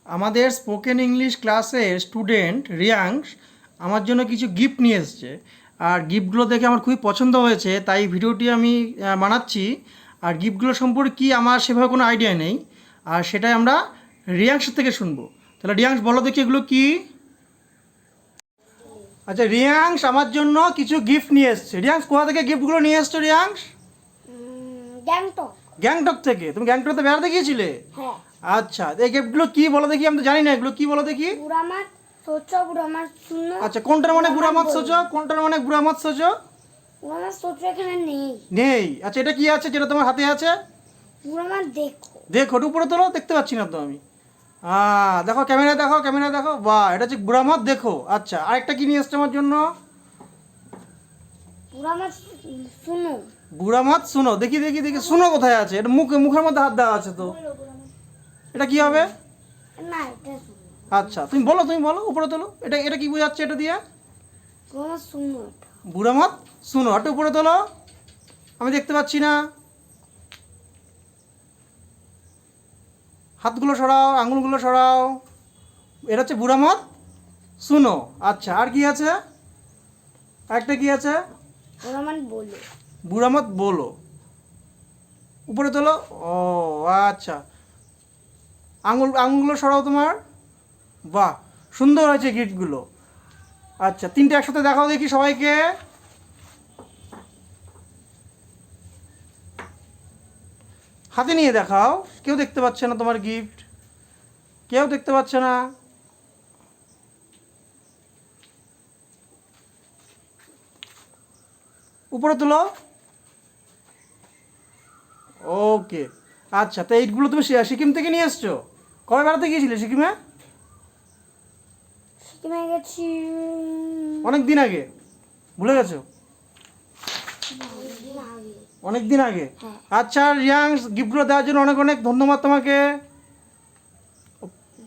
আমাদের spoken English ক্লাসের student রিয়াংশ আমার জন্য কিছু গিফট নিয়ে এসেছে। আর গিফটগুলো দেখে আমার খুবই পছন্দ হয়েছে, তাই ভিডিওটি আমি বানাচ্ছি। আর গিফটগুলো সম্পর্কে কি আমার সেভাবে কোনো আইডিয়া নেই, আর সেটাই আমরা রিয়াংশের থেকে শুনবো। তাহলে রিয়াংশ বলো দেখি এগুলো কি। আচ্ছা রিয়াংশ আমার জন্য কিছু গিফট নিয়ে এসছে। রিয়াংশ কোথা থেকে গিফটগুলো নিয়ে এসছো রিয়াংশ? গ্যাংটক। গ্যাংটক থেকে? তুমি গ্যাংটকতে বেড়াতে গিয়েছিলে? হ্যাঁ। আচ্ছা, এই গিফটগুলো কি বলো দেখি, আমি তো জানি না এগুলো কি, বলো দেখি। বুড়ামাত সোচো, বুড়ামাত শুনো। আচ্ছা, কোনটার মানে বুড়ামাত সোচো, কোনটার মানে বুড়ামাত সোচো? বুড়ামাত সোচো এখানে নেই। নেই? আচ্ছা, এটা কি আছে যেটা তোমার হাতে আছে? বুড়ামাত দেখো। দেখো, ওটা উপরে তোলো, দেখতে পাচ্ছি না তো আমি। দেখো, ক্যামেরা দেখো, ক্যামেরা দেখো, বাহ, এটা হচ্ছে বুড়ামাত দেখো। আচ্ছা, আরেকটা কি নিয়ে এসছে আমার জন্য? বুড়ামাত শুনো। বুড়ামাত শুনো, দেখি দেখি দেখি, শুনো কোথায় আছে? এটা মুখের মধ্যে হাত দেওয়া আছে তো। এটা কি হবে? না, এটা শুনো। আচ্ছা, তুমি বলো, তুমি বলো, উপরে তোলো। এটা এটা কি বোঝাচ্ছে এটা দিয়ে? বুড়ামাত শুনো এটা। বুড়ামাত শুনো, একটু উপরে তোলো, আমি দেখতে পাচ্ছি না। হাতগুলো সরাও, আঙুলগুলো সরাও। এটা হচ্ছে বুড়ামাত শুনো। আচ্ছা, আর কি আছে? আরেকটা কি আছে? বুড়ামাত বলো। বুড়ামাত বলো, উপরে তোলো। ও আচ্ছা, আঙুলগুলো সরাও তোমার। বাহ, সুন্দর হয়েছে গিফটগুলো। আচ্ছা, তিনটে একসাথে দেখাও দেখি সবাইকে। হাতে নিয়ে দেখাও, কেউ দেখতে পাচ্ছে না তোমার গিফট, কেউ দেখতে পাচ্ছে না। উপরে তুলো। ওকে। আচ্ছা, তো এইগুলো তুমি সিকিম থেকে নিয়ে এসছো? কবে বেড়াতে গিয়েছিলে সিকিমে? সিকিমে গেছি অনেক দিন আগে? ভুলে গেছো? অনেকদিন আগে। অনেক দিন আগে? হ্যাঁ। আচ্ছা রিয়াংশ, গিফটগুলো দেওয়ার জন্য অনেক অনেক ধন্যবাদ তোমাকে।